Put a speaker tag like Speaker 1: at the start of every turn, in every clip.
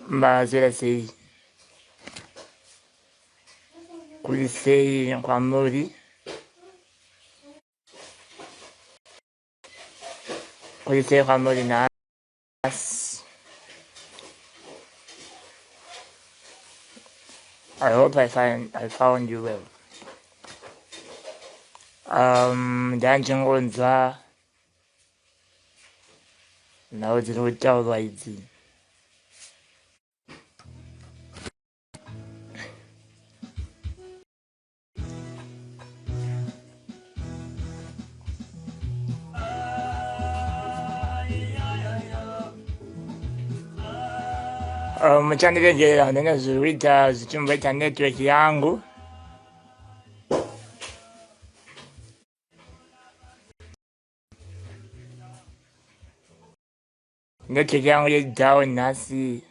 Speaker 1: mazela sei kulisei kwa muri nas. I hope I found you well. Ndanjengonza nawo dziri kutaurwa idzi muchandiregera ndine zvirikuita zvichimboita network yangu. Network yangu yedown nhasi.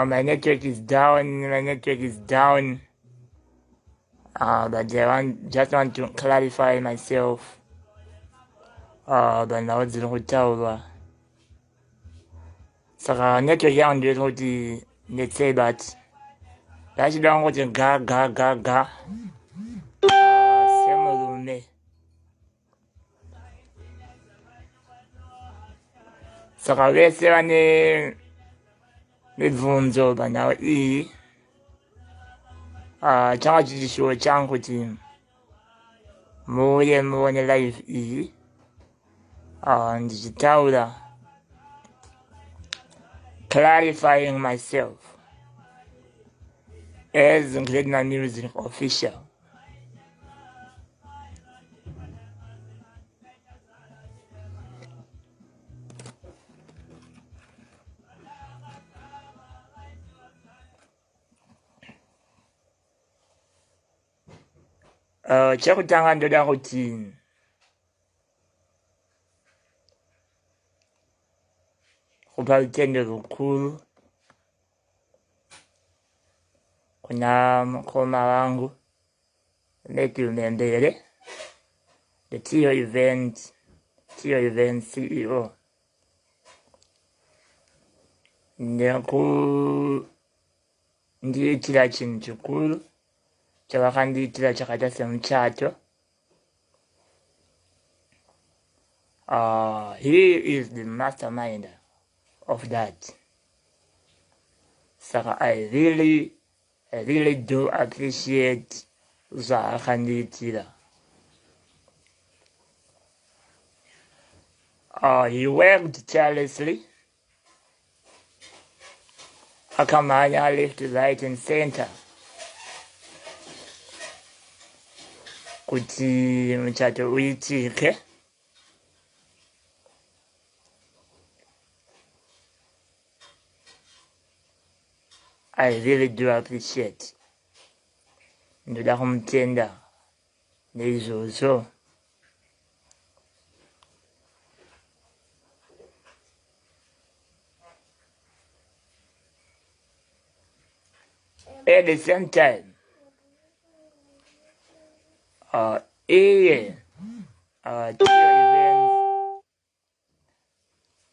Speaker 1: My network is down. But I just want to clarify myself. But now it's kutaurwa. Saka network yangu ndiri kuti ndetsei but ndachida kuti ga semurume. Saka vese vane mibvunzo panhau iyi. Changa chichishuwo changu kuti muuye muone live iyi ndichitaura clarifying myself as NaGreatman Music official. Chekutanga ndoda kuti kupa rutendo rukuru kuna mukoma wangu netumembere the Tio event CEO ndiitira chinhu chikuru chavakandiitira chakaita semuchato. He is the mastermind of that. So I really do appreciate zvaakandiitira. He worked tirelessly. Akamanya left, right and center kuti muchato uitike. I really do appreciate. Ndoda kumutenda neizvozvo. At the same time, Tio Events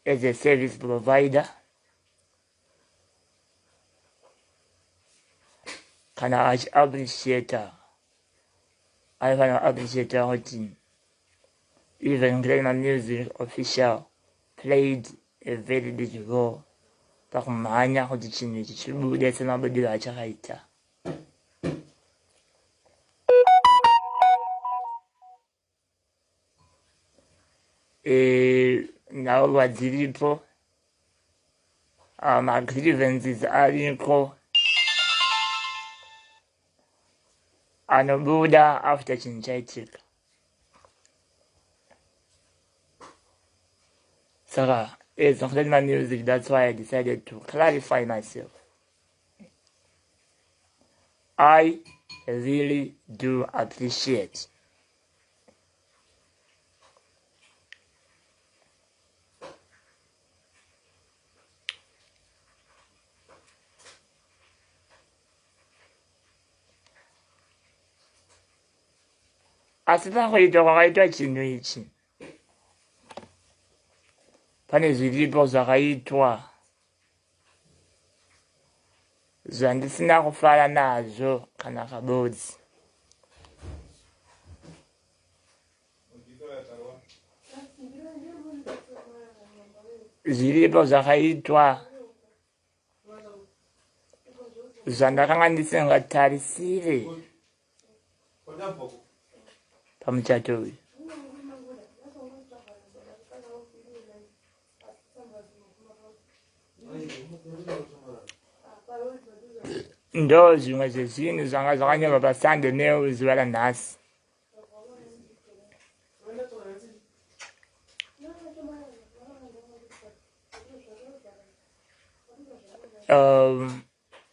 Speaker 1: as a service provider kana appreciator. I can appreciate kuti even NaGreatman Music official played a very big role pakumhanya kuti chinhu ichi chibude semabudiro achakaita. Nhaurwa dziripo, grievances ariko anobuda after chinhu chaitika. Saka as NaGreatman Music, that's why I decided to clarify myself. I really do appreciate Asita kuita kwakaitwa chinhu ichi. Pane zviripo zvakaitwa zvandisina kufara nazvo kana kabodzi. Zviripo zvakaitwa zvandakanga ndisingatarisire pamuchato uyu. Ndo zvimwe zvezvinhu zvanga zvakanyorwa paSunday Mail zuva ranhasi.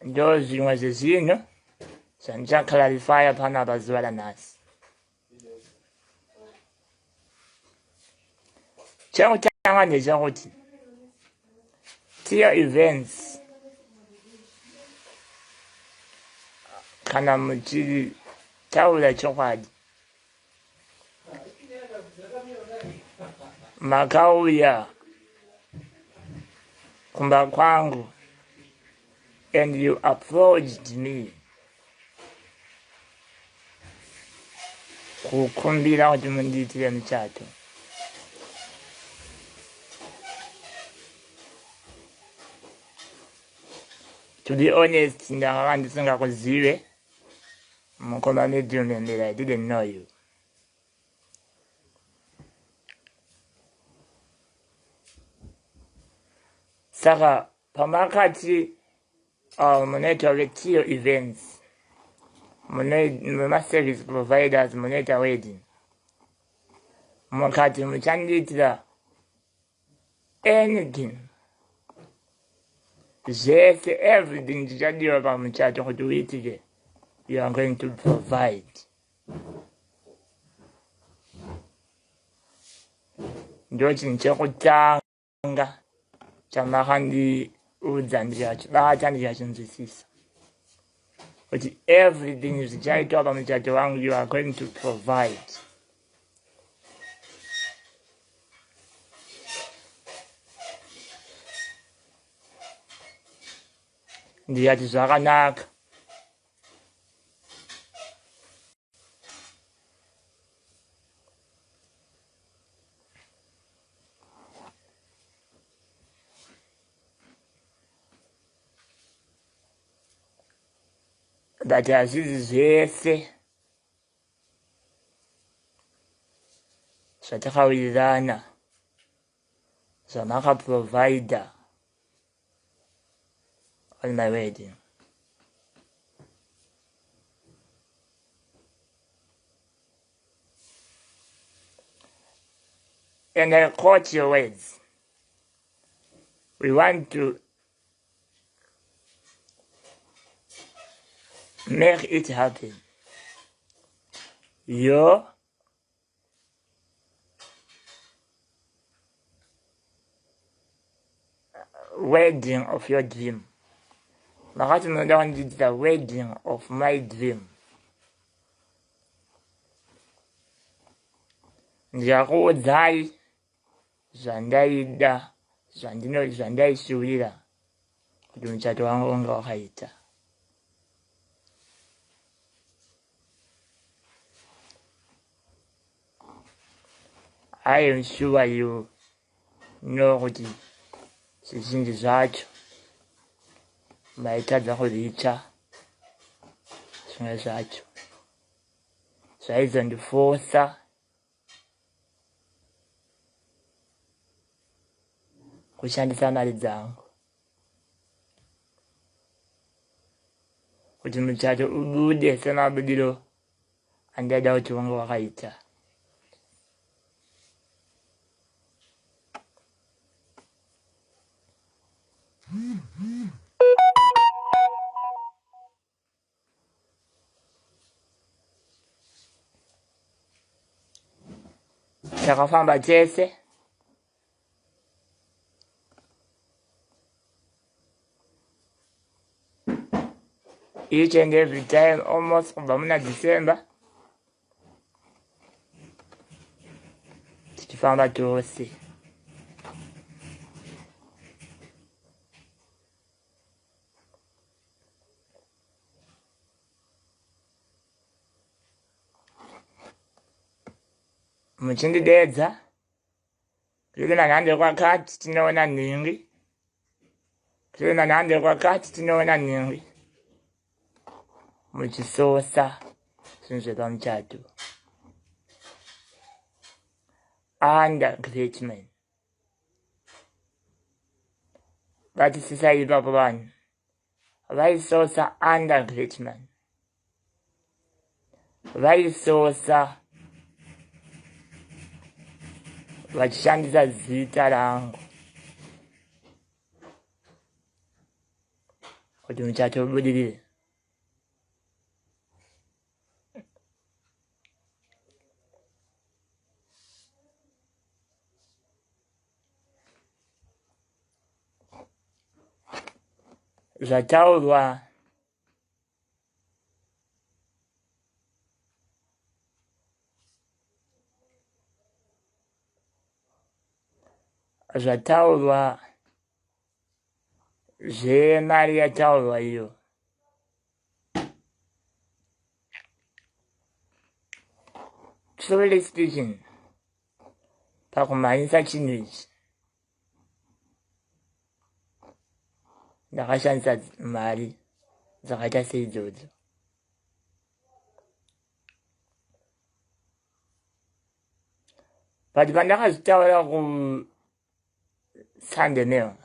Speaker 1: Ndo zvimwe zvezvinhu zvandichaklarifya panapa zuva ranhasi. Chekutanga ndechekuti tiyo events kana muchitaura chokwadi makauya kumba kwangu and you approached me kukumbira kuti mundiitire muchato. To be honest, ndakanga ndisingakuzive mukoma medium and I didn't know you. Saka pamakati munoita tiyo events, muna service providers, munoita wedding, mukati muchandiitira anything, zvese everything chichadiwa pamuchato kuti uitike, you are going to provide. Ndo chinhu chekutanga chamakandiudza ndichachibata ndichachinzwisisa kuti everything zvichaitwa pamuchato wangu you are going to provide. Ndiyati zvakanaka. But hazvizi zvese zvatakawirirana zvamakaprovida on my wedding. And I caught your words. We want to make it happen. Your wedding of your dream. Makati munoda kundiitira wedding of my dream. Ndikakuudzai zvandaida, zvandaishuvira kuti muchato wangu unge wakaita. I am sure you know kuti zvizhinji zvacho maitadza kuricha, zvimwe zvacho zvaizondifosa kushandisa mari dzangu kuti muchato ubude semabudiro andaida kuti wange wakaita. Takafamba tese each and every time, almost kubva muna December tifamba tose. Muchindidedza Tuna nande kwakati tinoona ningi. Tuna nande kwakati tinoona ningi. Muchisosa since pamuchato. NaGreatman. But sisai papa vanhu vaisosa NaGreatman. Vaisosa vachishandisa zita rangu kuti muchato ubudirire. Zvataurwa zvemari yataurwa iyo truly speaking pakumhanyisa chinhu ichi ndakashandisa mari dzakaita seidzodzo. But pandakazvitaura Sunday mail,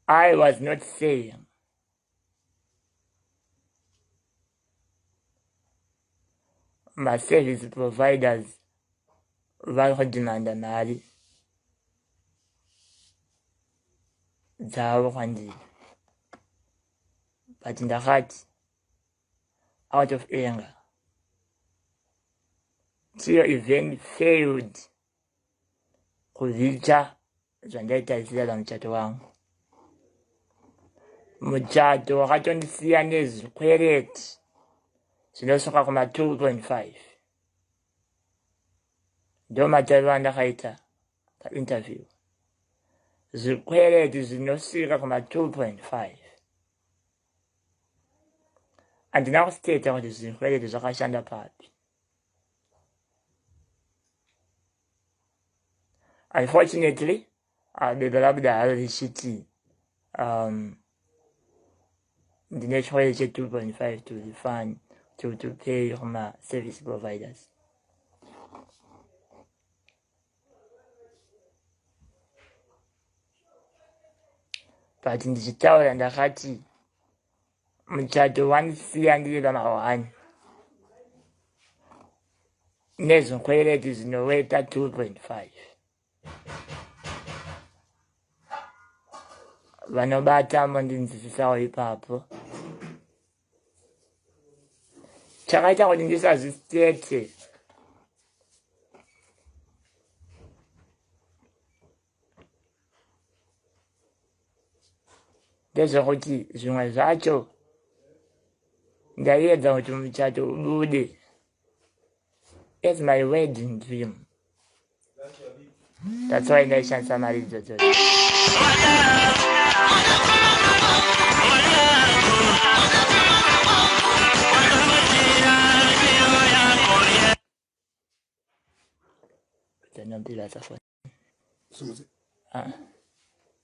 Speaker 1: I was not saying my service providers varikudhimanda mari dzavo kwandiri. But ndakati out of anger, Tio event failed kuvicha zvandaitarisira pamuchato wangu. Muchato wakatondisiya nezvikwereti zvinosvika kuma 2.5. Ndo matauriro andakaita painterview. Zvikwereti zvinosvika kuma 2.5. Andina kusiteta kuti zvikwereti zvakashanda papi. Unfortunately, bebe labda halo richiti ndine chikwereti che 2.5 to refund to pay my service providers. But ndichitaura ndakati muchato wanisiya ndiri pama1 nezvikwereti zvinoweta 2.5. Vanobata mondinzwisisawo ipapo. Chakaita kuti ndisazvisitete ndezvekuti zvimwe zvacho ndaiedza kuti muchato ubude as my wedding dream. That's why ndaishandisa mari idzodzo. Kudzanambira tsafoni.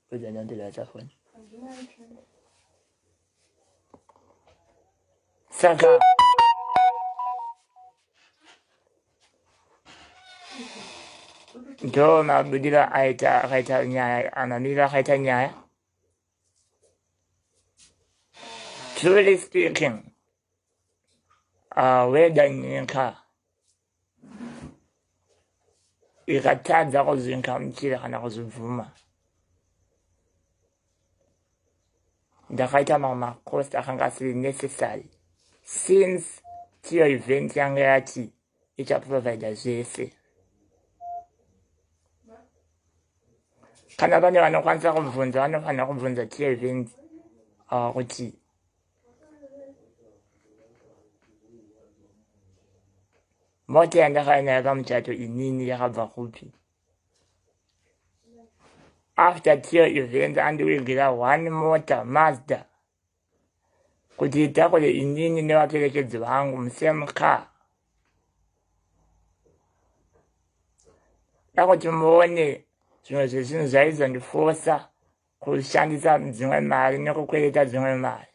Speaker 1: Kudzanambira tsafoni. Saka ndo mabudira akaita nyaya, anamira akaita nyaya. Truly speaking, weda nyika ikatadza kuzingamuchira kana kuzibvuma, ndakaita makost akanga asiri necessary since tiyo event yanga yati ichaprovida zvese. Kana pane vanokwanisa kubvunza, vanofanira kubvunza tiyo event kuti mota yandakaenda pamuchato inini yakabva kupi. After tiyo event andiwigira one motor Mazda kuti itakure inini nevaperekedzi vangu musame car. Dakuti muone zvimwe zvezvinhu zvaizondifosa kushandisa dzimwe mari nekukwereta dzimwe mari.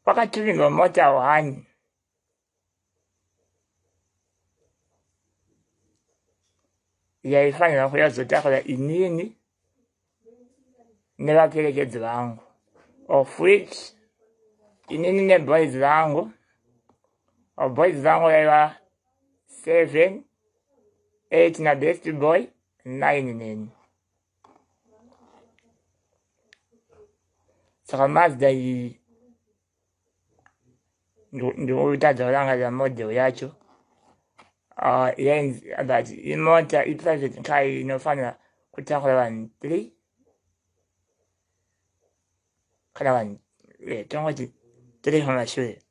Speaker 1: Pakatumirwa mota 1 yaifanira kuyazotakura inini nevaperekedzi vangu, of which inini neboys vangu, boys vangu vaiva 7, 8 na best boy 9 neni. Saka Mazda iyi ndikutadza kurangazira model yacho. But imota i-private car inofanira kutakura vanhu 3 kana vanhu tongoti 3 kumashure.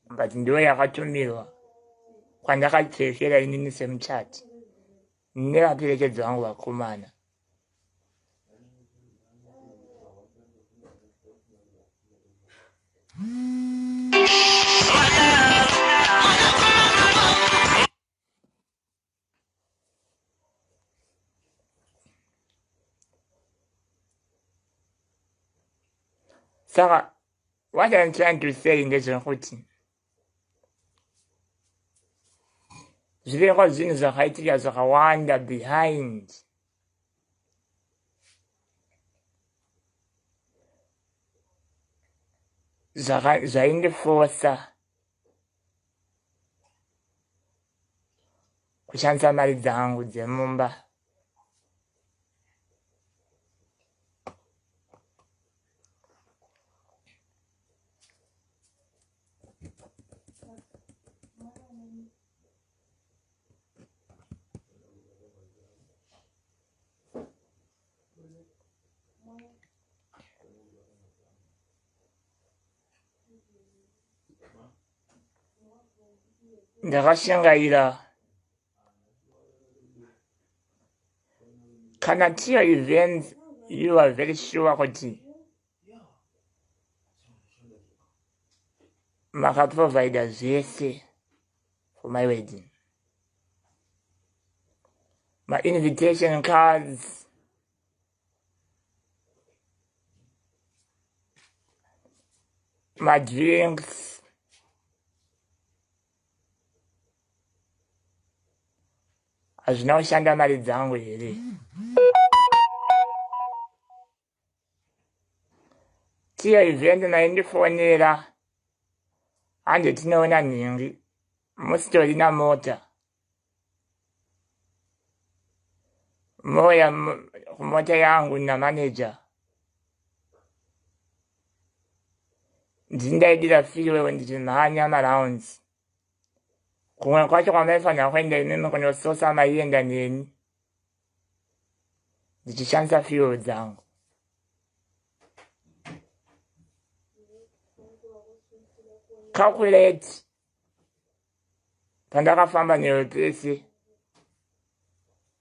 Speaker 1: But ndiyo yakatumirwa kwandakapfekera inini semuchati nevaperekedzi vangu vakomana. Saka, what I'm trying to say in this routine, zvireko zvinhu zvakaitika zvakawanda behind zvaindifosa kushandisa mari dzangu dzemumba. Ndakashingaira kana tiyo events you are very sure kuti makaprovida zvese for my wedding, my invitation cards, my drinks, hazvina kushanda mari dzangu here. Tiyo event naindifonera hande tinoona nhingi musitori namota moya kumota yangu namanager ndindaidira fiwe ndichimhanya marounds. Kumwe kwacho kwamaifanira kuenda inini kunososa maienda neni ndichishandisa fiwe dzangu. Calculate pandakafamba newepesi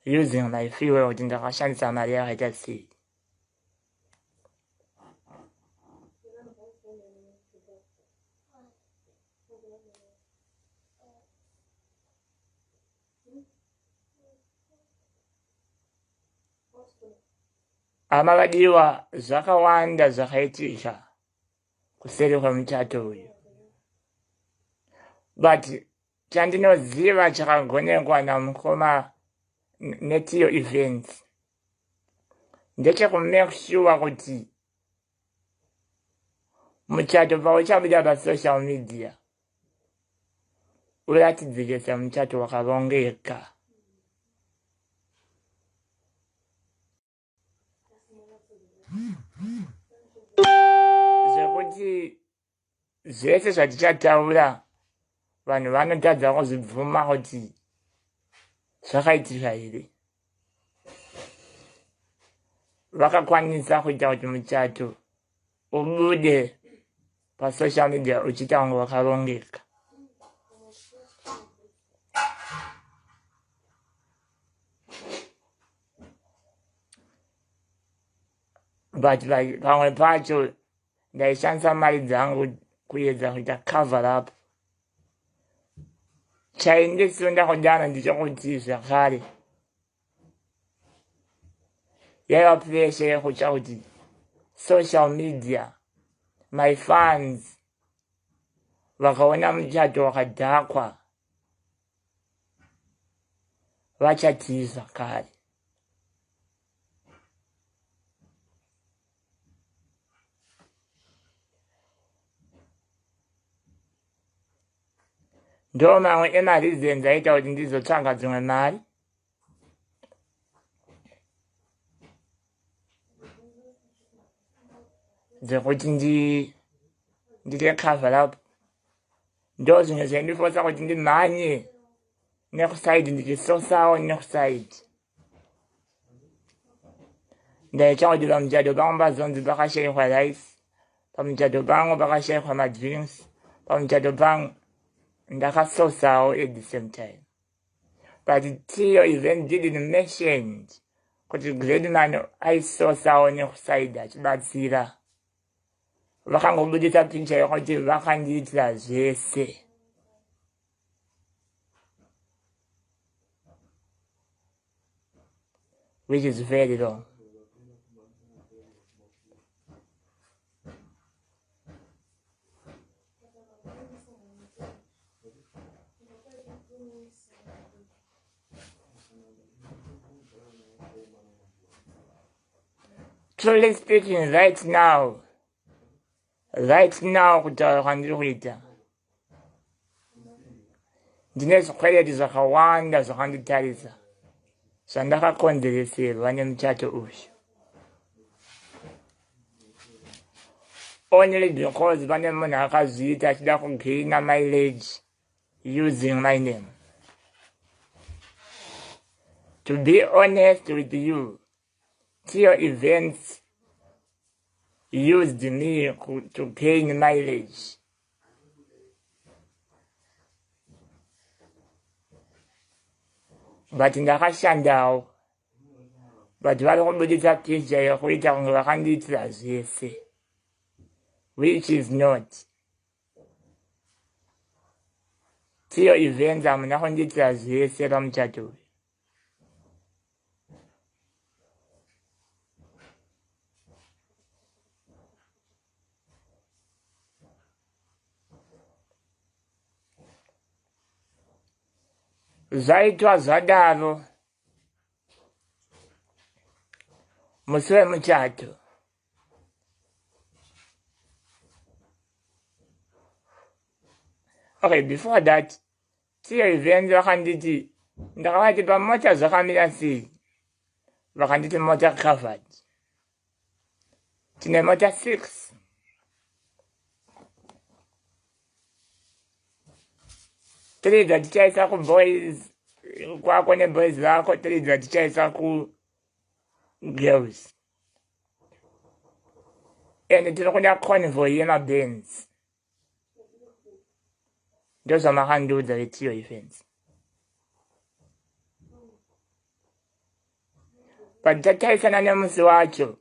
Speaker 1: using my fuel kuti ndakashandisa mari yakaita sei. Hama vadiwa zvakawanda zvakaitika kuseri kwemuchato uyu. But chandinoziva chakagonekwa namukoma netiyo events ndechekumake sure kuti muchato pauchabuda pasocial media uratidzike semuchato wakarongeka. Zvekuti zvese zvatichataura vanhu vanotadza kuzvibvuma kuti zvakaitika here. vakakwanisa kuita kuti muchato ubude pasocial media uchiita kunge wakarongeka. But like pamwe pacho ndaishandisa mari dzangu kuedza kuita cover up. Chaindisunda kudana ndichokuti zvakare yaiva peshe yekutsva kuti social media my fans vakaona muchato wakadhakwa vachatii zvakare. Ndo mamwe emareasons aita kuti ndizotsvanga dzimwe mari. Dzekuti ndite cover up. Ndo zvimwe zvaindiforsa kuti ndimhanye nekusaidi ndichisosawo nekusaidi. Ndaitya kuti pamuchato pangu pazonzi pakashayikwa rice, pamuchato pangu pakashayikwa madrinks, pamuchato pangu ndakasosawo at the same time. But Tio even didn't mention kuti NaGreatman aisosawo nekusaidi achibatsira. Vakangobudisa picture yokuti vakandiitira zvese. Which is very wrong. Truly speaking, right now, kutaura kwandiri kuita ndine zvikwereti zvakawanda zvakanditarisa zvandakakonzereserwa nemuchato uyu. Only because pane munhu akazviita achida kugaina mileage using my name. To be honest with you, Tio events used me to gain mileage. But ndakashandawo. But vari kubudisa picture yokuita kunge vakandiitira zvese. Which is not. Tio events hamuna kundiitira zvese pamuchato uyu. Zvaitwa zvadaro musi wemuchato. Okay, before that, Tio events vakanditi ndakavati pamota zvakamira sei. Vakanditi mota covered. Tine mota 6. Three dzatichaisa kuboys kwako neboys vako, 3 dzatichaisa kugirls. And tiri kuda convoy yemabands. Ndozvamakandudza veTio events. But tataisana nemusi wacho.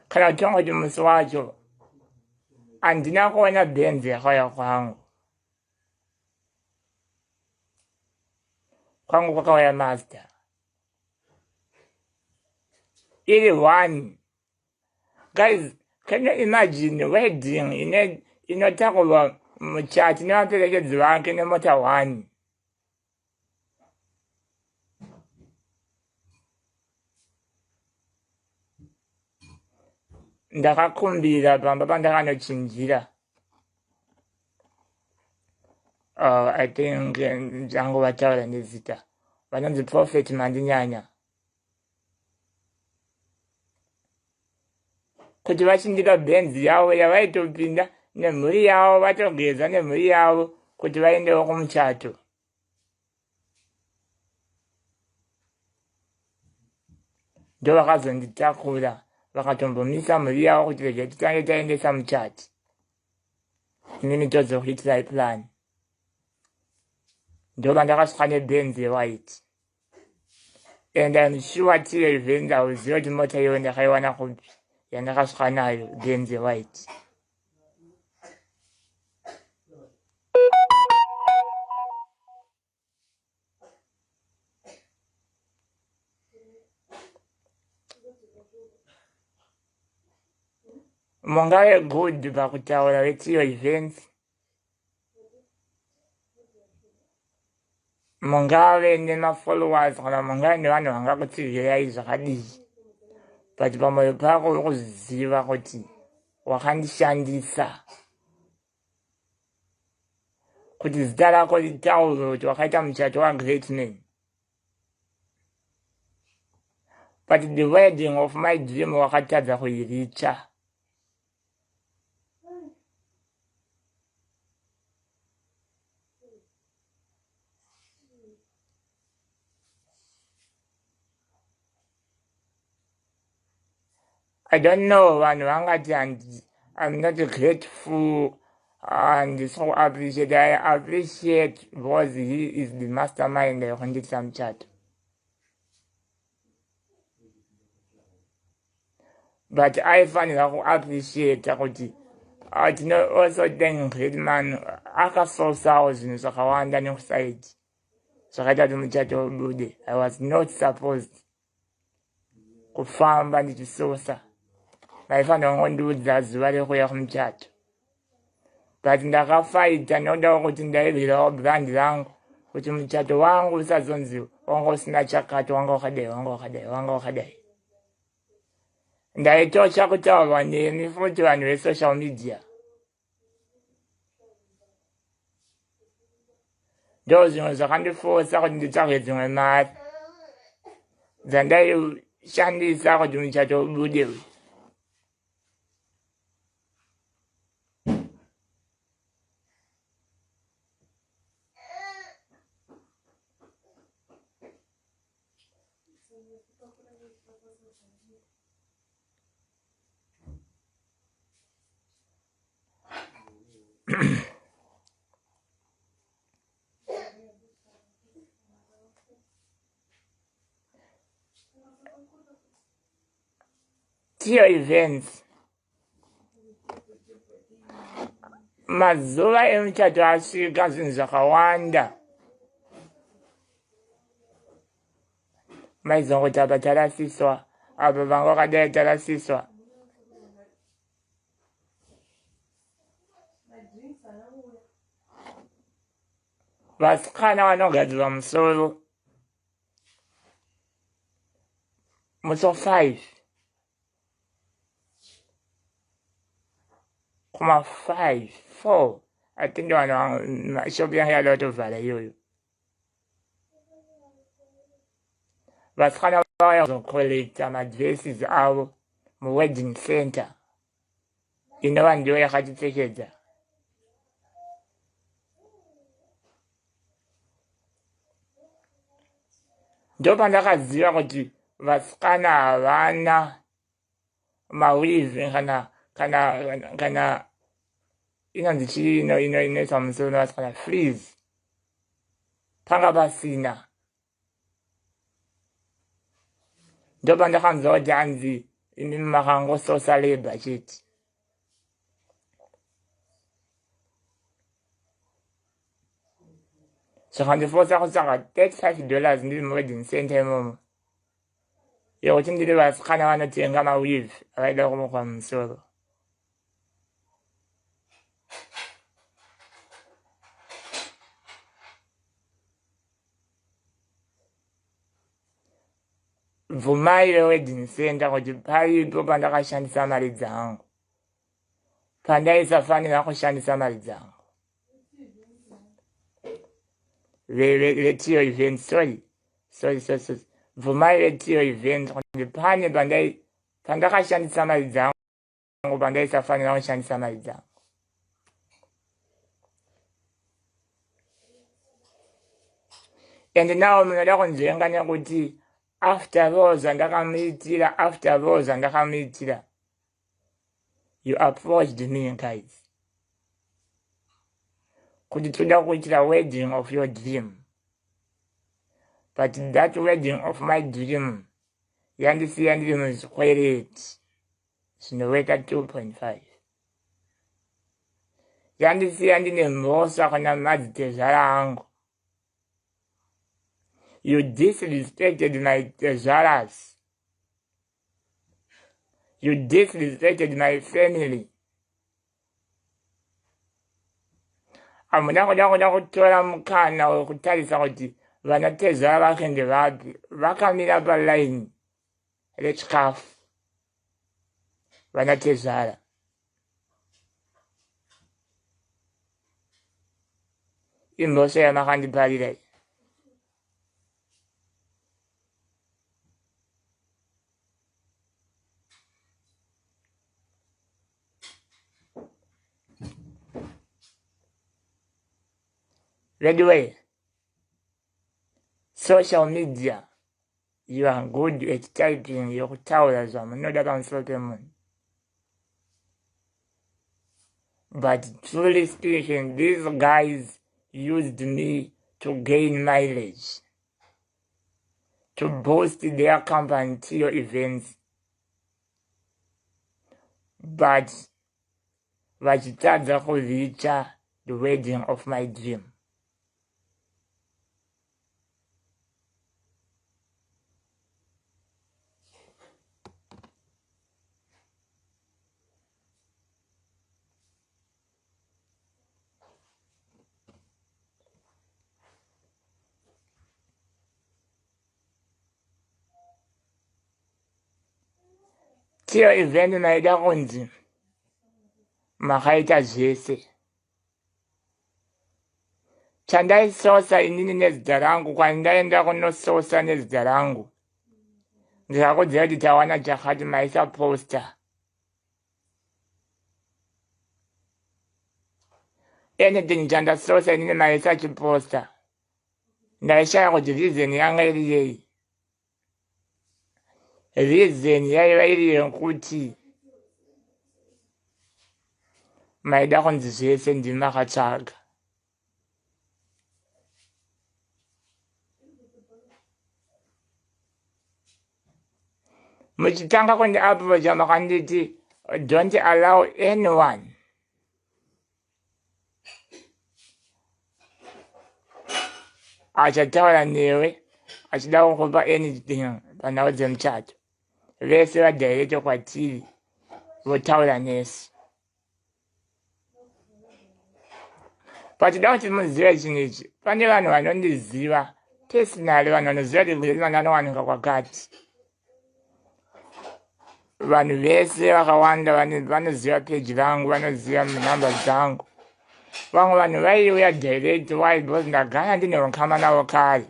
Speaker 1: Kana kutonga kuti musi wacho handina kuona bands yakauya kwangu. Kwangu kwakauya master. Iri 1. Guys, can you imagine wedding inotakurwa muchati nevaperekedzi vake nemota 1. Ndakakumbira pamba pandakanochinjira. I think njangu vataura nezita. Vanonzi Prophet Mandinyanya. Kuti vachindika benzi yavo yavaitopinda nemhuri yavo vatogeza nemhuri yavo kuti vaendewo kumuchato. ndo vakazonditakura vakatombomisa mhuri yavo kuti regai titange taendesa muchati inini tozokuitirai plan. Ndo vandakasvika nebenzi yewhite and I'm sure till event I was not mota iyo ndakaiwana kupi yandakasvika nayo benzi yewhite. Mungave good pakutaura vetiyo events. Mungave nemafollowers kana mungave nevanhu vangakutsivirai zvakadii. But pamwoyo pako uri kuziva kuti wakandishandisa kuti zita rako ritaurwe kuti wakaita muchato waGreatman. But the wedding of my dream wakatadza kuiricha. I don't know, and I'm not grateful and so appreciate. I appreciate because he is the mastermind behind some chat. But I find appreciate kuti also then NaGreatman akasosawo zvinhu zvakawanda nekuside zvakaita kuti muchato ubude. I was not supposed kufamba ndichisosa. Maifanira kungondiudza zuva rekuuya kumuchato. But ndakafaita noda kuti ndaivirawo brand rangu kuti muchato wangu usazonzi wanga usina chakati wanga wakadai. Ndaitosha kutaurwa nemi futi vanhu vesocial media. Ndo zvinhu zvakandifosa kuti nditsvage dzimwe mari dzandaishandisa kuti muchato ubude. Tiyo events. Mazuva emuchato asvika zvinhu zvakawanda. Maizongoti apa tarasiswa, apa vanga vakadai tarasiswa. Vasikana vanogadzirwa musoro. Muso 5. Kuma 5, 4. I think vanhu shopi yangu yalotovhala iyoyo. Vasikana vaya kuzokolekta madresses avo muwedding center. Inova ndiyo yakatipfekedza. Ndo pandakaziva kuti vasikana havana maweave kana inonzi chino inoiswa musoro nevasikana freeze. Panga pasina. Ndo pandakanzwa kuti hanzi imi makangososa labor chete. Zvakandifosa kutsvaga $35 ndiri muwedding center imomo. Yekuti ndiri vasikana vanotenga maweave avaida kumukwa mumusoro. Bvumai wedding center kuti paipo pandakashandisa mari dzangu. Pandaisafanira kushandisa mari dzangu. Tiyo event, sorry. Bvumai vetiyo event kuti pane pandakashandisa mari dzangu pandaisafanira kushandisa mari dzangu. And now munoda kunzvenga nekuti after Rosa Ndakamenitira, you approached me, guys. Could it be the wedding of your dream? But that wedding of my dream, yandisiyandiri is quite sinoweka 2.5. Yandisiyandiri mrosa kana madzitezara angu. You disrespected my tezaras. You disrespected my family. Amuna kuda kutora mukana wekutarisa kuti vanatezara vakende vapi. Vakamira palaini rechikafu. Vanatezara. Imboso yamakandiparira. By the way, social media, you are good at typing your towers. I'm not about them. But truly speaking, these guys used me to gain mileage, to boost their company to your events. But vachitadza kuzicha the wedding of my dream. Tiyo event naida kunzi makaita zvese. Chandaisosa inini nezita rangu kwandaenda kunososa nezita rangu. Ndikakudziva kuti tawana chakati maisa poster. Anything chandasosa inini maisa chiposter. Ndaishaya kuti reason yanga iri yei. Reason yaiva iri yekuti maida kunzi zvese ndimi makatsvaga. Muchitanga kundi apo chamakanditi don't allow anyone achataura newe achida kukupa anything panhau dzemuchato. Vese vadhaireto kwatiri votaura nesu. Patida kuti muzive chinhu ichi. Pane vanhu vanondiziva personally, vanhu vanoziva kuti Ndakavharwa anowanika kwakati. Vanhu vese vakawanda vanoziva page rangu, vanoziva nhamba dzangu. Vamwe vanhu vaiuya direct, why? Because ndagara ndine ukama navo kare.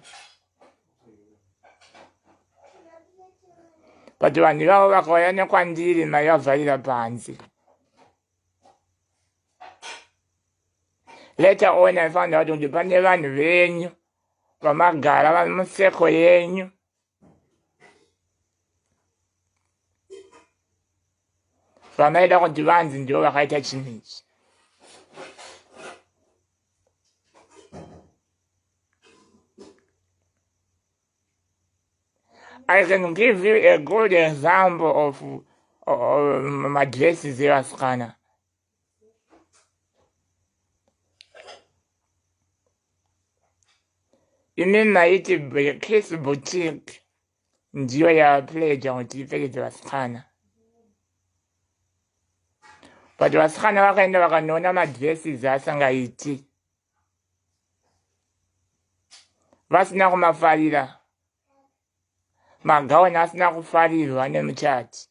Speaker 1: But vanhu ivavo vakauya nekwandiri maivavharira panze. Later on I found out kuti pane vanhu venyu vamagara vari museko yenyu. Vamaida kuti vanzi ndivo vakaita chinhu ichi. I can give you a good example of madresses evasikana. Imi maiti Kiss Boutique ndiyo yapledza kuti ipfekedze vasikana. But vasikana vakaenda vakanona madresses asangaiti. Vasina kumafarira. Magauni asina kufarirwa nemuchati.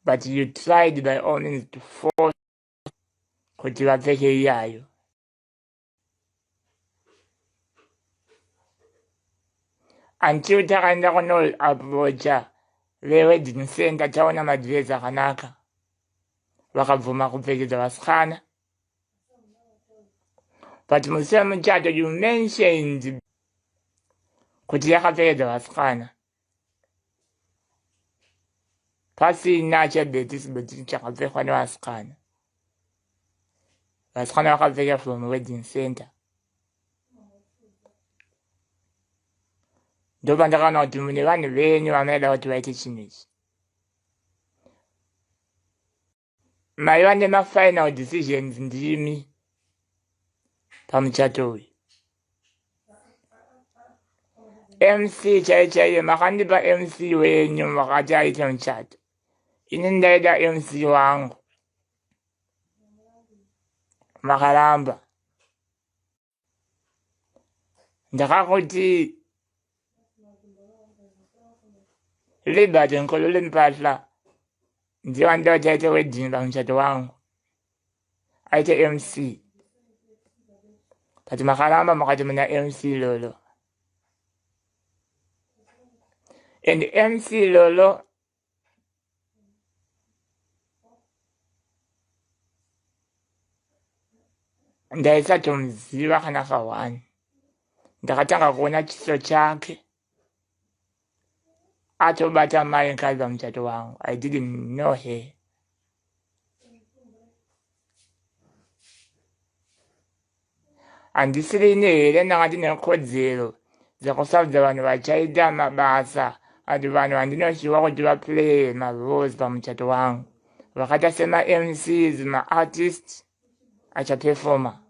Speaker 1: But you tried by all means to force kuti vapfeke iyayo. Until takaenda kuno approacha wedding center taona madress akanaka. Vakabvuma kupfekedza vasikana. But musema muchato you mentioned kuti yakapedza vasikana pasina chebheti chakapfekwa nevasikana. Vasikana vakapfeka from wedding center. Ndopandakaona kuti mune vanhu venyu vanoda kuti vaite chinhu ichi. Maiva nemafinal decisions ndimi pamuchato uyu. MC chaiye makandipa MC wenyu makati aite muchato. Ini ndaida MC wangu. Makaramba. Ndakakuti Liberty nkolole mpahla. Ndiyo ndo aite wedding pamuchato wangu. Aite MC. Kati makaramba makati muna MC lolo. And MC lolo ndaisatomuziva kana kawani. Ndakatanga kuona chiso chake. Atobata mai nkazi pamuchato wangu. I didn't know her. Andisiri here ndakati nekodzero dzekusarudza vanhu vachaita mabasa ati vanhu vandinoshiwa kuti vaplay maroles pamuchato wangu vakaita sema MCs, maartist achaperforma.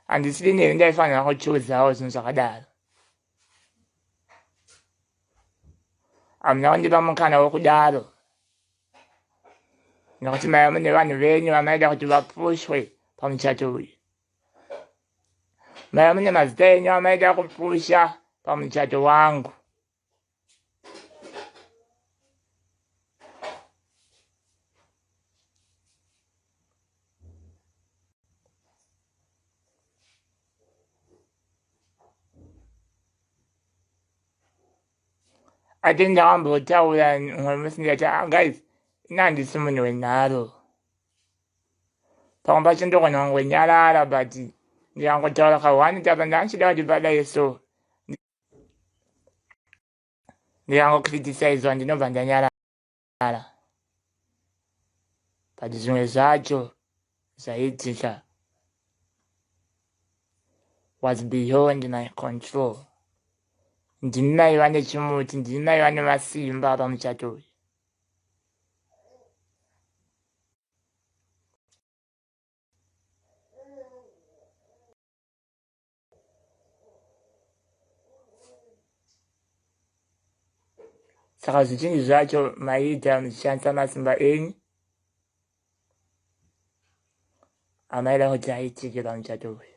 Speaker 1: Andisiri here ndaifanira kuchuzawo zvinhu zvakadaro. Hamuna kundipa mukana wokudaro. Nokuti maiva mune vanhu venyu vamaida kuti vapushwe pamuchato uyu. Maiva mune mazita enyu vamaida kupusha pamuchato wangu. Ati ndakambotaura umwe musi ndikati guys, inandisi munhu wenharo. Pamwe pacho ndogona kungonyarara but ndikangotaura kawani tapa ndanchida kuti padai so. Ndikangokritisaidzwa ndinobva ndanyarara. But zvimwe zvacho zvaiitika was beyond my control. Ndimi maiva nechimuti, ndimi maiva nemasimba pamuchato uyu. Saka zvichinji zvacho maiita muchishandisa masimba enyu amaida kuti aitike pamuchato uyu.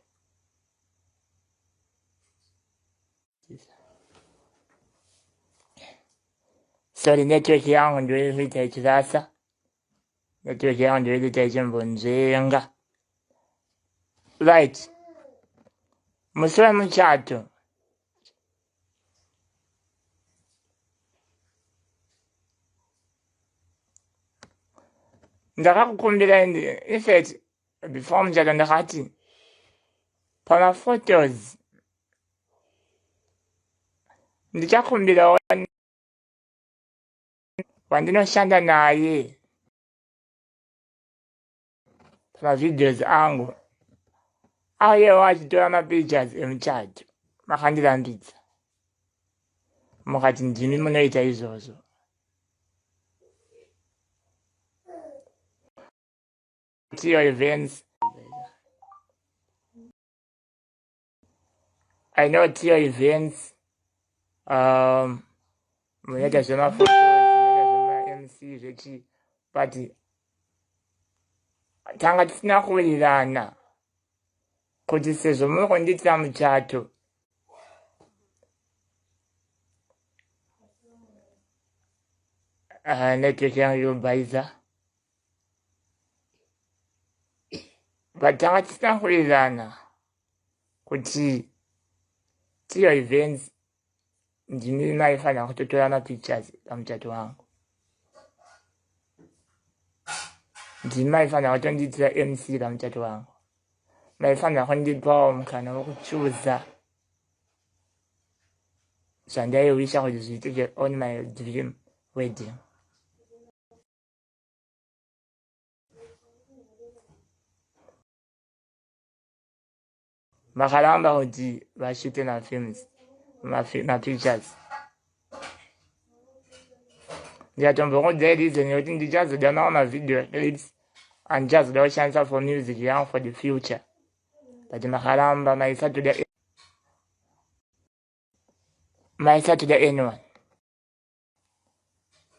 Speaker 1: Sorry, network yangu ndio iliita ichirasa. Network yangu ndio iliita ichimbonzvenga. Right. Musi wemuchato. Ndakakukumbira in fact before muchato ndakati pama photos ndichakumbira wandinoshanda naye pamavideos angu auyewo achitora mapictures emuchato. Makandirambidza mukati ndimi munoita izvozvo. Your events. I know at your events, munoita zvemaphotos, munoita zvema-MC zvechi, but tanga tisina kuwirirana kuti sezvo muri kundiitira muchato network yangu yobhaiza. But tanga tisina kuwirirana kuti tiyo events ndimi maifanira kutotora mapictures pamuchato wangu. Ndimi maifanira kutondiitira MC pamuchato wangu. Maifanira kundipawo mukana wokuchuza zvandaiwisha kuti zviitike on my dream wedding. Vakaramba kuti vashute mafilms, mapictures. Ndikatombokudzai reason yekuti ndichazoda mawo mavideo clips andichazoda kushandisa for music yangu for the future. But makaramba maisa to the anyone.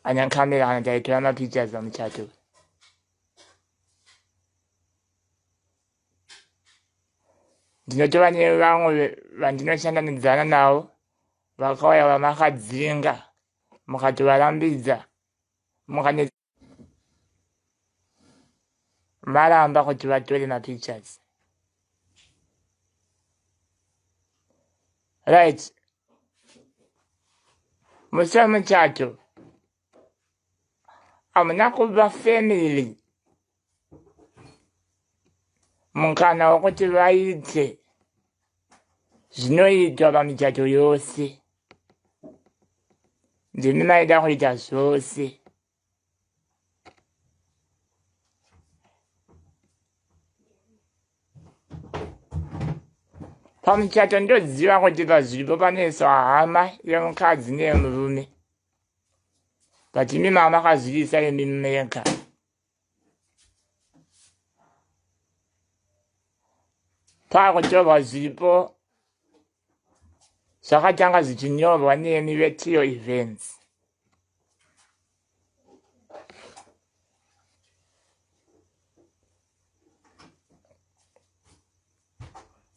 Speaker 1: Anyankamera kana taitora mapictures amuchato. Ndinotova nevamwe vandinoshandanidzana navo vakauya vamakadzinga mukatovarambidza maramba kuti vatore mapictures. Right. Musi wemuchato hamuna kupa family mukana wekuti vaite zvinoitwa pamichato yose. Ndimi maida kuita zvose. Pamuchato ndoziva kuti pazviripo panoiswa hama yemukadzi neyemurume. But imi makazviisa imi mega. Pakutorwa zviripo zvakatanga zvichinyorwa nemi vetio events.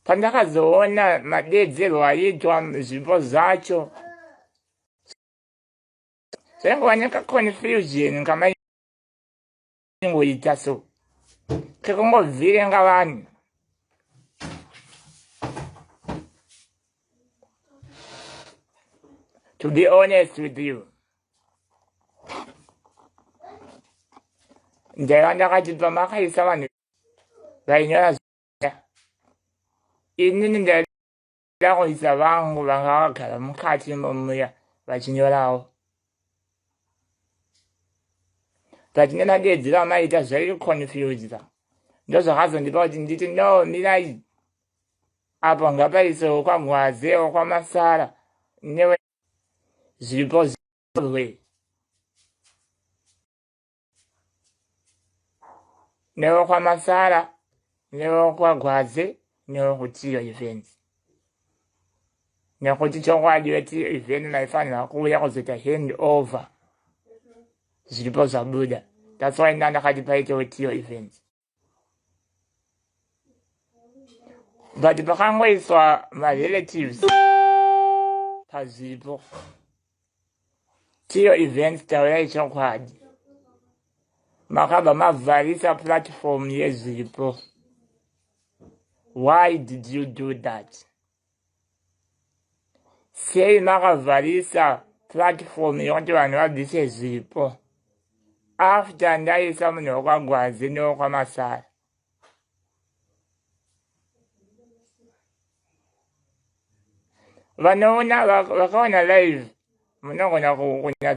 Speaker 1: Pandakazoona madedzerwo aiitwa zvipo zvacho zvaingooneka confusion kama ingoita so kekungovhirenga vanhu. To be honest with you, ndaiva ndakati pamakaisa vanhu vainyora inini ndaida kuisa vangu vanga vagara mukati momuya vachinyorawo. But nemadedzero amaita zvaikonfyuza. Ndozvakazondipa kuti nditi no, mirai apo ngapaisewo kwagwaze okwamasara newe zviripo zvirwe newe kwamasara newe kwagwaze newe kutio events. Nekuti chokwadi wetio event maifanira kuuya kuzoita hand over zviripo zvabuda. That's why ndakati paite wetio events. But pakangoiswa ma-relatives pazvipo tio events taurai chokwadi makabva mavharisa platform yezvipo. Why did you do that? Sei makavharisa platform yokuti vanhu vabvise zvipo after ndaisa munhu wokwagwazi newokwamasara? Vanoona vakaona live munogona kunya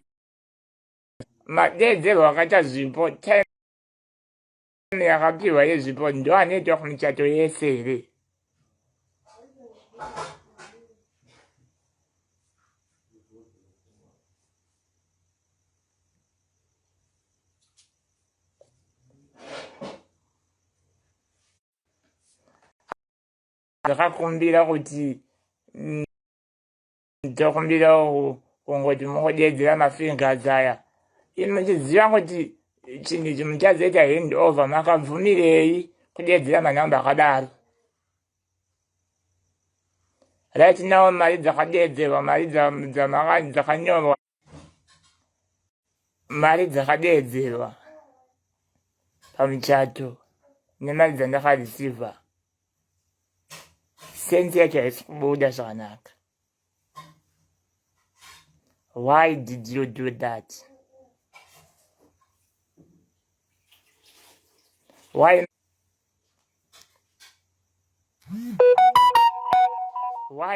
Speaker 1: madedzerwo akaita zvipo time yakapiwa yezvipo ndo anoitwa kumichato yese here. Ndakakumbira kuti ndokumbira kungoti mungodedzera mafingers aya. Imi muchiziva kuti chinhu ichi muchazoita hand over makabvumirei kudedzera manhamba akadaro? Right now mari dzakadedzerwa, mari dzakanyorwa, mari dzakadedzerwa pamuchato nemari dzandakareceiva sense yacho haisi kubuda zvakanaka. Why did you do that? Why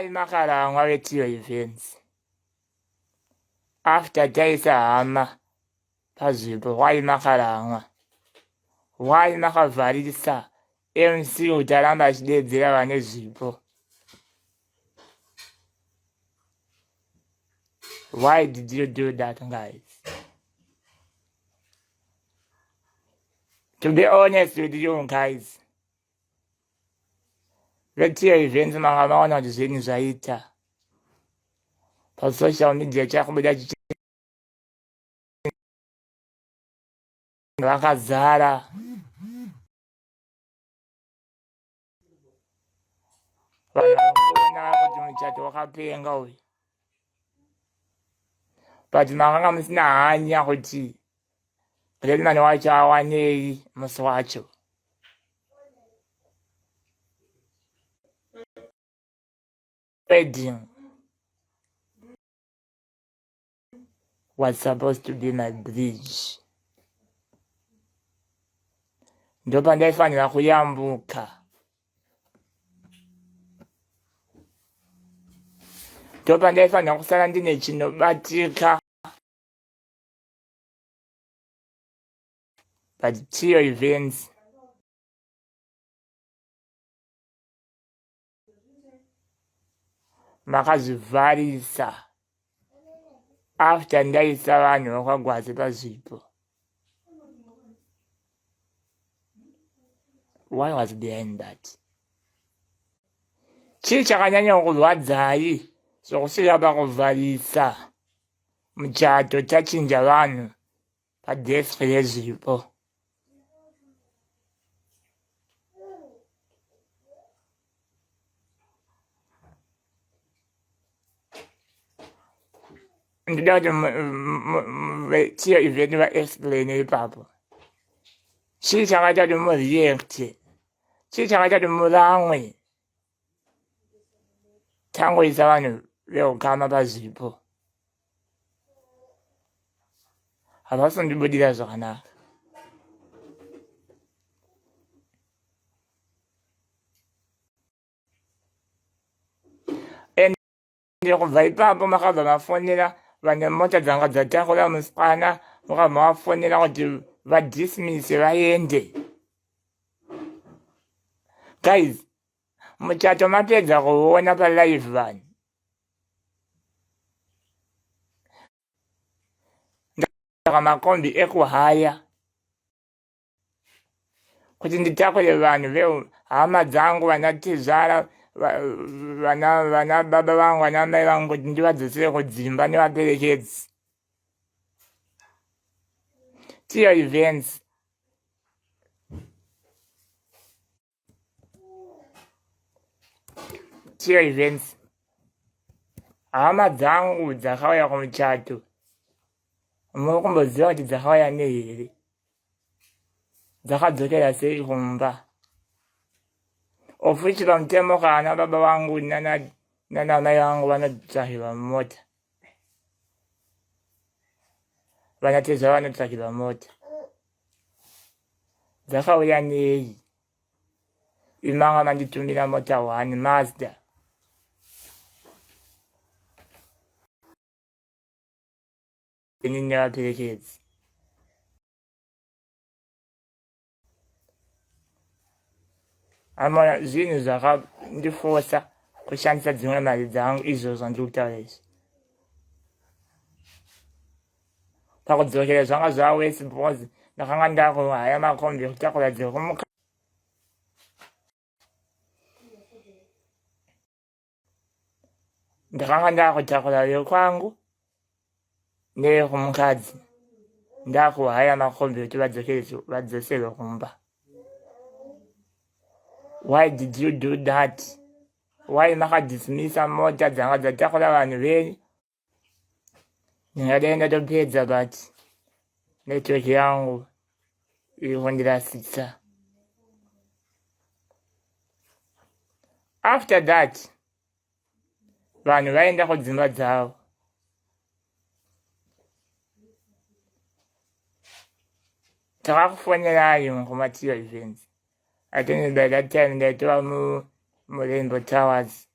Speaker 1: makarangwa wetio events? after taisa hama pazvipo waimakaranga waimakavharisa MC utaramba achidedzera vane zvipo. Why did you do that, guys? To be honest with you guys, vetiyo events makamaona kuti zvinhu zvaita pasocial media chakubuda vakazara vanhu varikuona kuti muchato wakapenga uyu, but makanga musina hanya kuti Greatman wacho awanei musi wacho. Wedding was supposed to be my bridge. Ndopa ndaifanira kuyambuka. Ndopa ndaifanira kusara ndine chinobatika. But tiyo events makazvivharisa after ndaisa vanhu vakwagwazi pazvipo. Why was behind that? Chii chakanyanya kurwadzai zvokusvika pakuvharisa muchato tachinja vanhu padesk rezvipo? Ndida kuti tiyo event vaexplain ipapo. Chii chakaita kuti mureact? Chii chakaita kuti muramwe tangoisa vanhu veukama pazvipo? Havasondibudira zvakanaka. Ende kubva ipapo makabva mafonera vane mota dzanga dzatakura musikana, mukabva mafonera kuti vadismise vaende. Guys, muchato mapedza kuona palive vanhu. Ndaka makombi ekuhaya kuti nditakure vanhu vehama dzangu vanatizvara vana baba vangu vana mai vangu kuti ndivadzosere kudzimba nevaperekedzi. Tiyo events hama dzangu dzakauya kumuchato muri kumboziva kuti dzakauya nehere, dzakadzokera sei kumba. Of which pamutemo kana baba vangu nana mai vangu vanotsvakirwa mota, vanatezva vanotsvakirwa mota. Dzakauya nei? Imanga manditumira mota 1 Mazda. Ini nevaperekedzi. Amona zvinhu zvakandifosa kushandisa dzimwe mari dzangu izvo zvandiri kutaura izvi. Pakudzokera zvanga zvawese because ndakanga ndakuhaya makombi ekutakura dzekumuka. Ndakanga ndakutakura vekwangu nevekumukadzi. Ndakuhaya makombi kuti vadzoserwe kumba. Why did you do that? Why makadismissa mota dzanga dzatakura vanhu venyu? Ndingadaenda topedza but network yangu iri kundirasisa. After that, vanhu vaenda kudzimba dzavo. Takakufonerai kumatiyo events. I think by that time ndaitova muRainbow Towers.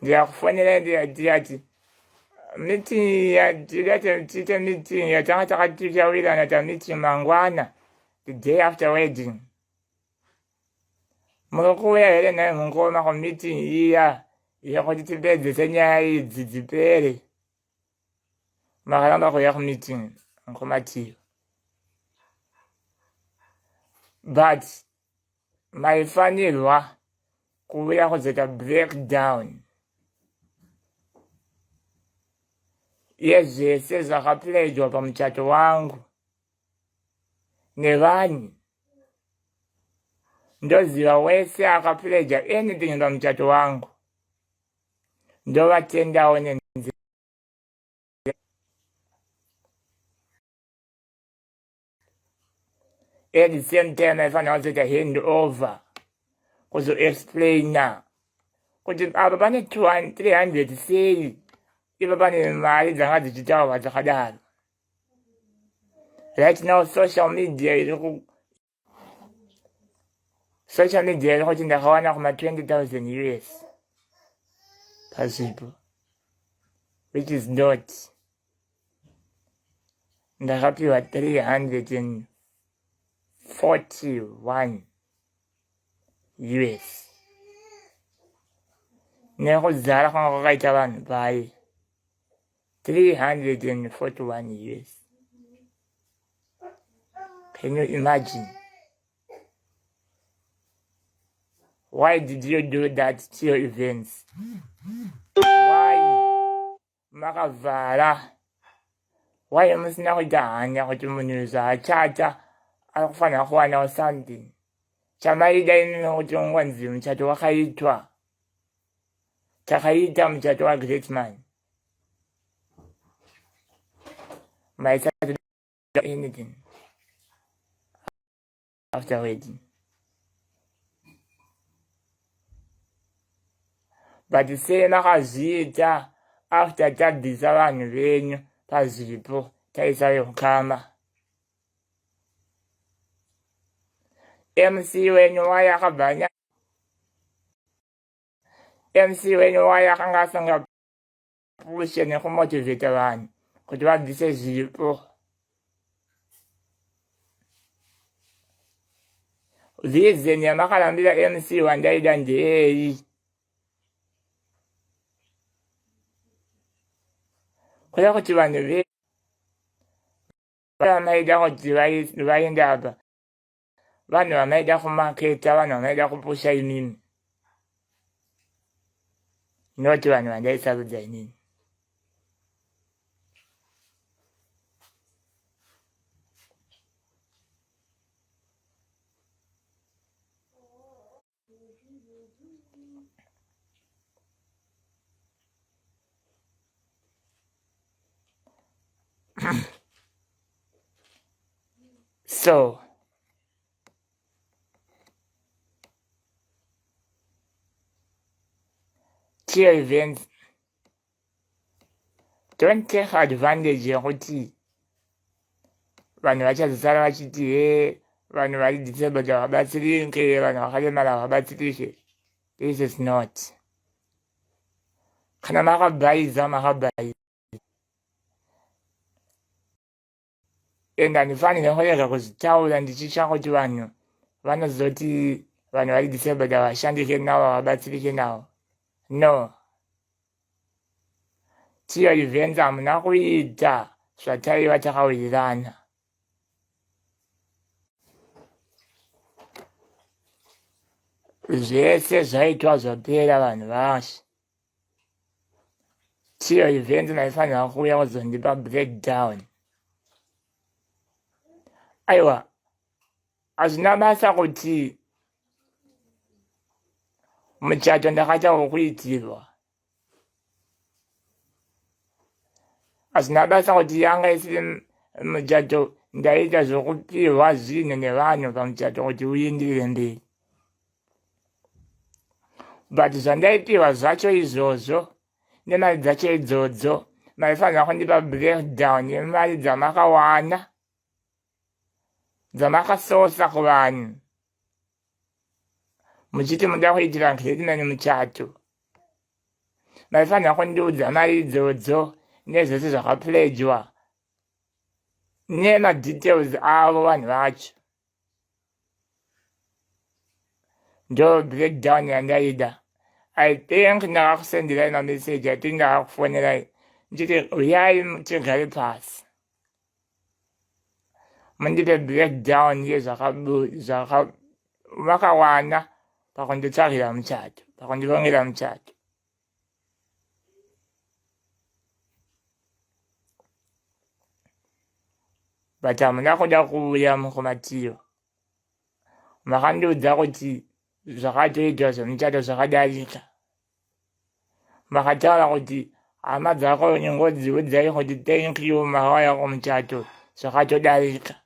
Speaker 1: ndiyakufonera ndiyati meeting tiite meeting yatanga takativyawirana ta meeting mangwana the day after wedding mukuuya here naye mungoma ku meeting iya yekuti tipedzese nyaya idzi dzipere makaramba kuuya ku meeting nkomatiyo but maifanirwa kuuya kuzoita breakdown yezvese zvakapledwa pamuchato wangu nevanhu ndoziva wese akapledwa anything pamuchato wangu ndovatendawo nenzira at the same time aifanira kuzoita hand over kuzoexplaina kuti apa pane 300 sei ipa pane mari dzanga dzichitaurwa dzakadaro. Right now social media iri kuti ndakawana kuma 20,000 US pazvipo, which is not. Ndakapiwa 341 US nekuzara kwanga kwakaita vanhu pai 341 US. Can you imagine? Why did you do that to your events? Why makavhara? Why musina kuita hanya kuti munhu zvaachata akufanira kuwanawo something chamaida imi kuti ungwanzi muchato wakaitwa takaita muchato waGreatman maisati anything after wedding. But sei makazviita after tabvisa vanhu venyu pazvipo taisa yokukama. MC wenyu wayakabhanya MC wenyu wayakanga asanga pushe nekumotivata vanhu kuti vabvise zvipo. Reason yamakarambira MC wandaida ndeyei kuda kuti vanhu vamaida kuti vaenda apa, vanhu vamaida kumaketa, vanhu vamaida kupusha inini, noti vanhu vandaisarudza inini. So cheer events, don't take advantage yekuti vanhu vachazosara vachiti vanhu vari disabled havabatsirike, vanhu vakaremara havabatsirike. This is not. Kana makabhaiza makabhaiza. And handifanira kurega kuzvitaura ndichitya kuti vanhu vanozoti vanhu vari disabled havashandike navo havabatsirike navo. No. Tiyo events hamuna kuita zvataiva takawirirana. Zvese zvaitwa zvapera vanhu vashe. Tiyo events maifanira kuuya kuzondipa breakdown. Aiwa, hazvina basa kuti muchato ndakaita wokuitirwa. Hazvina basa kuti yanga isiri muchato ndaita zvokupirwa zvinhu nevanhu pamuchato kuti uindire mberi. But zvandaipirwa zvacho izvozvo nemari dzacho idzodzo maifanira kundipa breakdown yemari dzamakawana dzamakasosa kuvanhu muchiti muda kuitira NaGreatman muchato. maifanira kundiudza mari idzodzo nezvese zvakapledgwa nemadetails avo vanhu vacho. Ndo breakdown yandaida. I think ndakakusenderai mameseji, I think ndakakufonerai ndichiti uyai tigare pasi mundipe breakdown yezvakawana pakunditsvagira muchato, pakundivongera muchato. But hamuna kuda kuuya mukumatiyo. Makandiudza kuti zvakatoitwa zvemuchato zvakadarika. Makataura kuti hama dzako ningodziudzai kuti thank you makauya kumuchato zvakatodarika.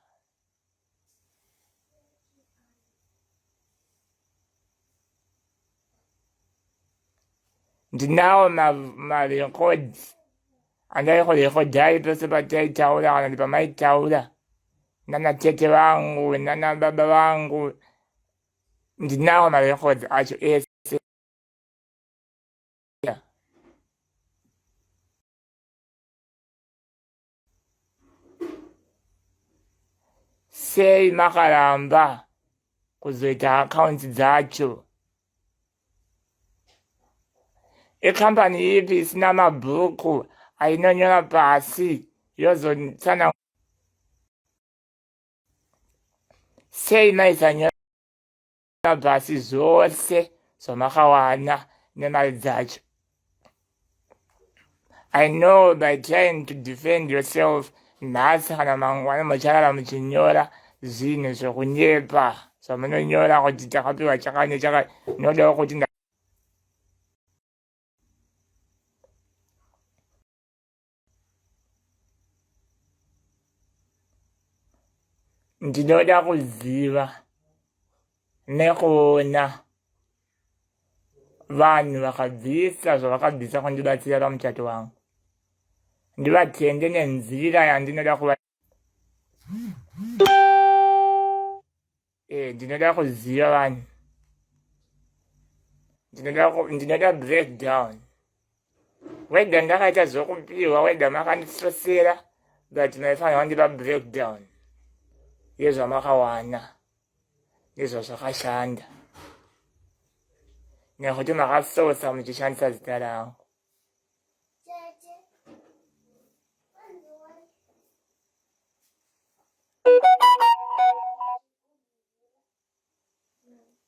Speaker 1: Ndinawo marecords andai kurekodhai pese pataitaura kana kuti pamaitaura nana tete vangu nana baba vangu. Ndinawo marecords acho ese. Sei makaramba kuzoita accounts dzacho? Ikampani ipi isina mabhuku ainonyora pasi yozotsana? Sei maisanyora pasi zvose zvamakawana nemari dzacho? I know by trying to defend yourself nhasi kana mangwana mucharara muchinyora zvinhu zvokunyepa zvamunonyora kuti takapiwa chakane chakati. Nodawo kuti ndinoda kuziva nekuona vanhu vakabvisa zvavakabvisa kundibatsira pamuchato wangu. Ndivatende nenzira yandinoda kuva. Ndinoda kuziva vanhu. Ndinoda breakdown. Whether ndakaita zvokupiwa, whether makandisosera, but maifanira kundipa breakdown yezvamakawana nezvazvakashanda nekuti makasosa muchishandisa zita rangu.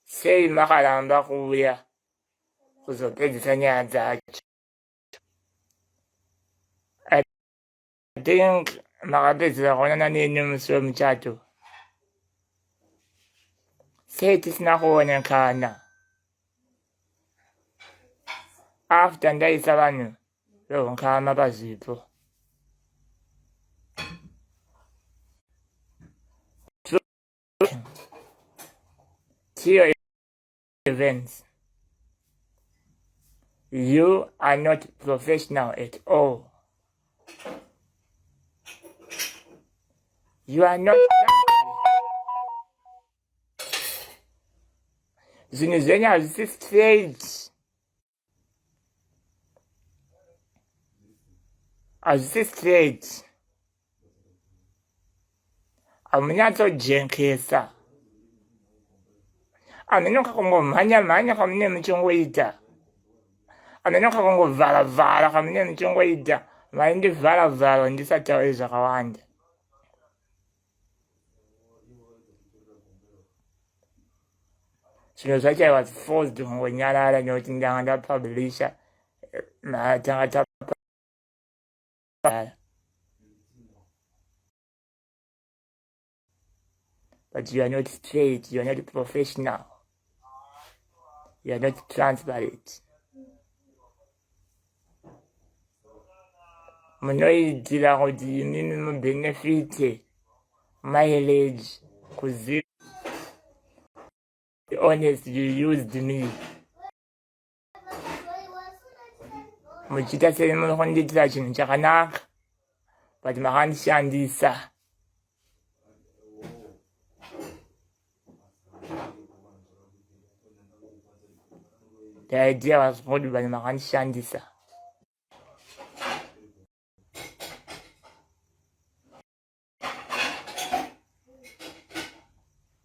Speaker 1: Sei makaramba kuuya kuzopedzisa nyaya dzacho? I think makapedzera kuonana neni musi wemuchato. Sei tisina kuonekana? After ndaisa vanhu vehunkama pazvipo. Tiyo events. You are not professional at all. You are not. Zvinhu zvenyu hazvisi straight. Hazvisi straight. Hamunyatsojenkesa. Hamenoka kungomhanya kamune muchongoita. Hamenoka kungovharavhara kamune muchongoita. Maindivharavhara ndisataure zvakawanda. Zvinhu zvacho I was forced kungonyarara nekuti ndanga ndapublisha tanga tapara. But you are not straight, you are not professional, you are not transparent. Munoitira kuti inini mubenefite mileage kuziva. Honest, you used me. Muchita seri munokunditira chinhu chakanaka, but makandishandisa. The idea was good, but makandishandisa.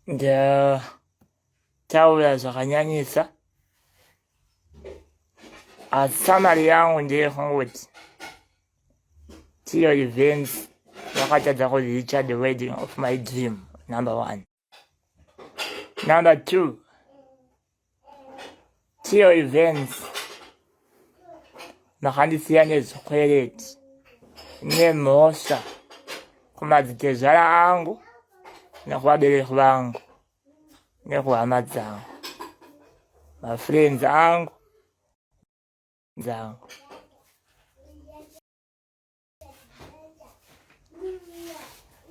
Speaker 1: ndataura zvakanyanyisa. Summary yangu ndeyekungoti tiyo events vakatadza kuzicha the wedding of my dream, number 1. Number 2, tiyo events makandisiya nezvikwereti nemhosva kumadzitezvara angu nekuvabereki vangu nekuhama dzangu, mafriends angu dzangu.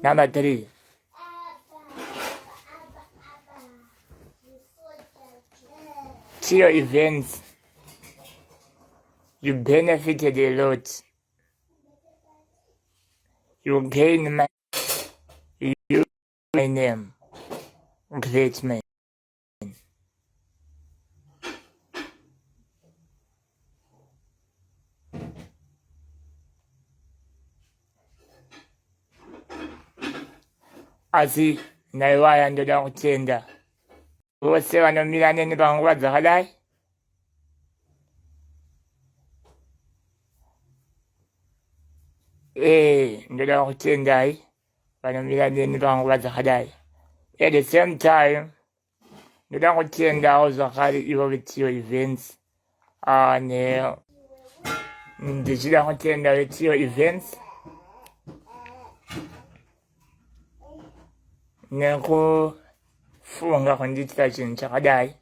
Speaker 1: Number 3, tiyo events you benefited a lot. You gain my name, great man. Asi naiwaya ndoda kutenda vose vanomira neni panguva dzakadai. Ndoda kutendai vanomira neni panguva dzakadai. At the same time ndoda kutendawo zvakare ivo vetiyo events. Ndichida kutenda vetiyo events nekufunga kundiitira chinhu chakadai.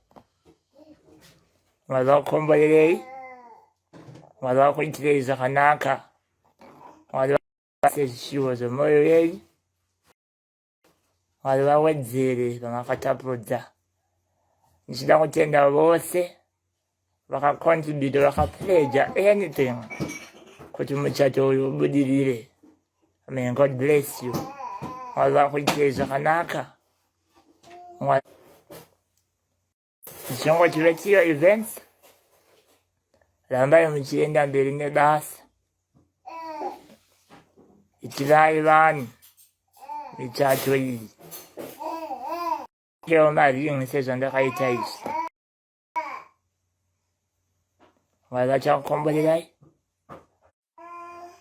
Speaker 1: Mwari vakukomborerei, Mwari vakuitirei zvakanaka, Mwari vase zvishuvo zvemwoyo yenyu, Mwari vawedzere vamakatapudza. Ndichida kutenda vose vakacontribute, vakapledge anything kuti muchato uyu ubudirire. May God bless you. Mwari vakuitirei zvakanaka. Chongo vetiyo events rambai muchienda mberi nebasa. Itirai vanhu michato iyi. Kewo maringi sezvandakaita izvi. Mwari vachakukomborerai.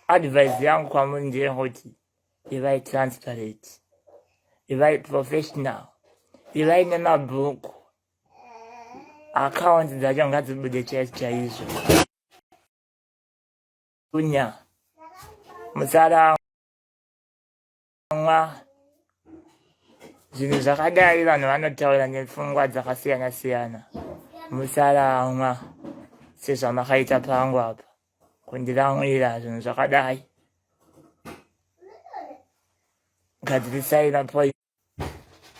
Speaker 1: Advice yangu kwamuri ndeyekuti ivai transparent, ivai professional, ivai nemabhuku. Account dzacho ngadzibude chaizvo. Kunya musarangwa zvinhu zvakadai. Vanhu vanotaura nepfungwa dzakasiyana siyana. Musarangwa sezvamakaita pangu apa kundiramwira zvinhu zvakadai. Gadzirisai mapoints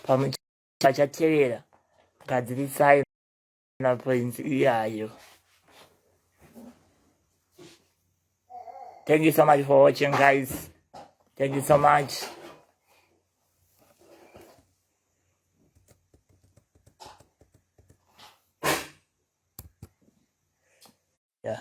Speaker 1: pamuchatevera, gadzirisai mapoints iyayo. Thank you so much for watching, guys. Thank you so much. Yeah.